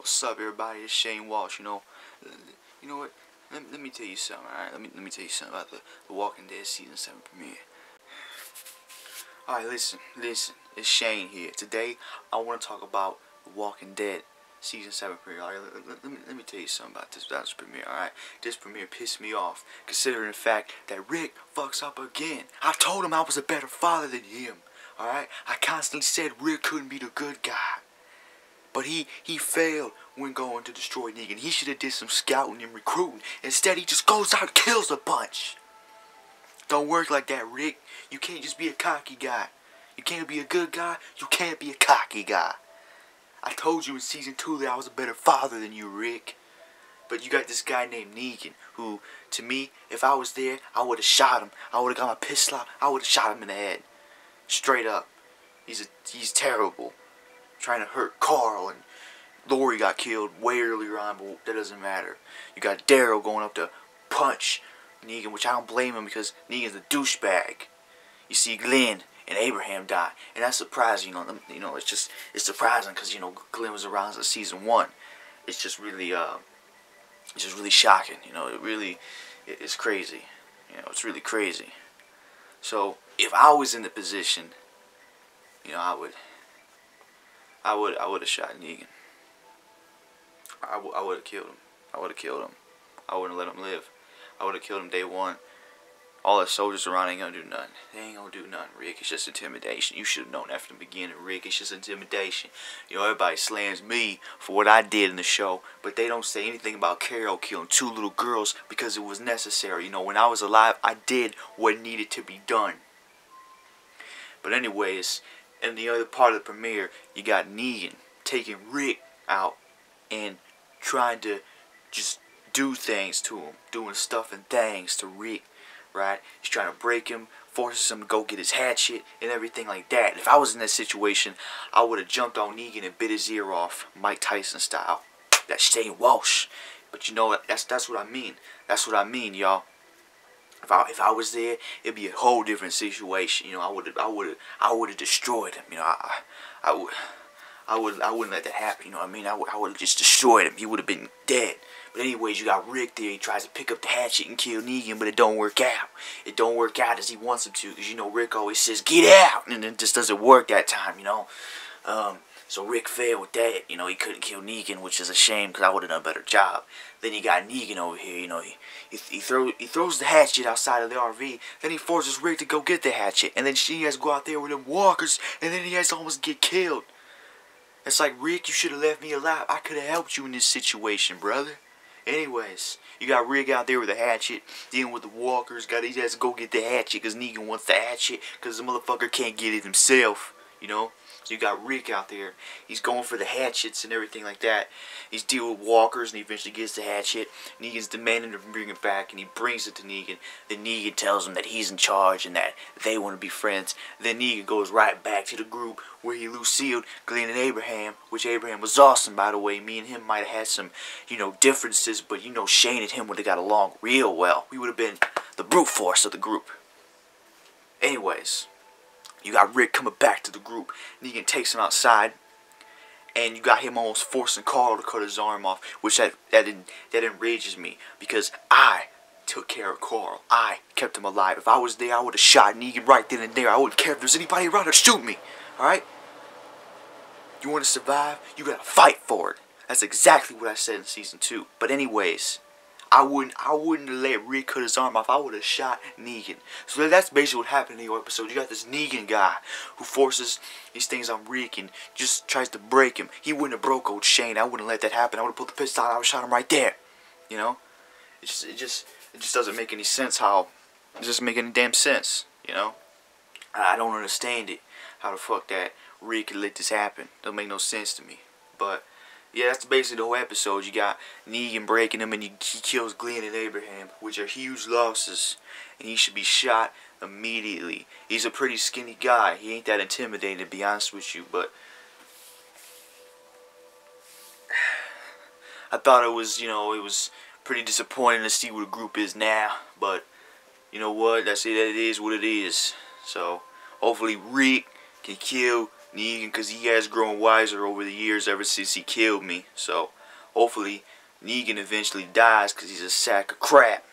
What's up, everybody? It's Shane Walsh. You know what? Let me tell you something. All right, let me tell you something about the Walking Dead season 7 premiere. All right, listen. It's Shane here. Today, I want to talk about the Walking Dead season 7 premiere. All right, let me tell you something about this premiere. All right, this premiere pissed me off, considering the fact that Rick fucks up again. I told him I was a better father than him. All right, I constantly said Rick couldn't be the good guy. But he failed when going to destroy Negan. He should have did some scouting and recruiting. Instead, he just goes out and kills a bunch. Don't work like that, Rick. You can't just be a cocky guy. You can't be a good guy. You can't be a cocky guy. I told you in season 2 that I was a better father than you, Rick. But you got this guy named Negan, who, to me, if I was there, I would have shot him. I would have got my pistol out. I would have shot him in the head. Straight up. He's terrible. Trying to hurt Carl, and Lori got killed way earlier on, but that doesn't matter. You got Daryl going up to punch Negan, which I don't blame him because Negan's a douchebag. You see Glenn and Abraham die, and that's surprising. It's surprising because Glenn was around since season 1. It's just really shocking. It's crazy. It's really crazy. So if I was in the position, I would have shot Negan. I would have killed him. I wouldn't have let him live. I would have killed him day 1. All the soldiers around ain't gonna do nothing. They ain't gonna do nothing, Rick. It's just intimidation. You should have known that from the beginning, Rick. It's just intimidation. Everybody slams me for what I did in the show, but they don't say anything about Carol killing 2 little girls because it was necessary. When I was alive, I did what needed to be done. But anyways, in the other part of the premiere, you got Negan taking Rick out and trying to just do things to him, doing stuff and things to Rick, right? He's trying to break him, forces him to go get his hatchet and everything like that. If I was in that situation, I would have jumped on Negan and bit his ear off, Mike Tyson style. That's Shane Walsh. But that's what I mean. That's what I mean, y'all. If I was there, it'd be a whole different situation. I would have destroyed him. I wouldn't let that happen. I would have just destroyed him. He would have been dead. But anyways, you got Rick there. He tries to pick up the hatchet and kill Negan, but it don't work out. It don't work out as he wants him to, because Rick always says get out, and it just doesn't work that time. So Rick failed with that. He couldn't kill Negan, which is a shame because I would have done a better job. Then you got Negan over here. He throws the hatchet outside of the RV. Then he forces Rick to go get the hatchet, and then she has to go out there with them walkers, and then he has to almost get killed. It's like, Rick, you should have left me alive. I could have helped you in this situation, brother. Anyways, you got Rick out there with a hatchet, dealing with the walkers. He has to go get the hatchet because Negan wants the hatchet because the motherfucker can't get it himself. So you got Rick out there. He's going for the hatchets and everything like that. He's dealing with walkers, and he eventually gets the hatchet. Negan's demanding to bring it back, and he brings it to Negan. Then Negan tells him that he's in charge and that they want to be friends. Then Negan goes right back to the group where he Lucille, Glenn, and Abraham, which Abraham was awesome, by the way. Me and him might have had some, differences, but Shane and him would have got along real well. We would have been the brute force of the group. Anyways, you got Rick coming back to the group. Negan takes him outside, and you got him almost forcing Carl to cut his arm off, which that enrages me because I took care of Carl. I kept him alive. If I was there, I would have shot Negan right then and there. I wouldn't care if there's anybody around to shoot me. All right? You want to survive? You gotta fight for it. That's exactly what I said in season 2. But anyways, I wouldn't have let Rick cut his arm off. I would have shot Negan. So that's basically what happened in the episode. You got this Negan guy who forces these things on Rick and just tries to break him. He wouldn't have broke old Shane. I wouldn't let that happen. I would have pulled the pistol out. I would have shot him right there. It just doesn't make any sense how. It doesn't make any damn sense. I don't understand it. How the fuck that Rick could let this happen? Don't make no sense to me. But yeah, that's basically the whole episode. You got Negan breaking him, and he kills Glenn and Abraham, which are huge losses, and he should be shot immediately. He's a pretty skinny guy. He ain't that intimidating, to be honest with you, but I thought it was pretty disappointing to see what the group is now, but you know what? That's it. That it is what it is. So hopefully Rick can kill Negan, because he has grown wiser over the years ever since he killed me. So hopefully Negan eventually dies because he's a sack of crap.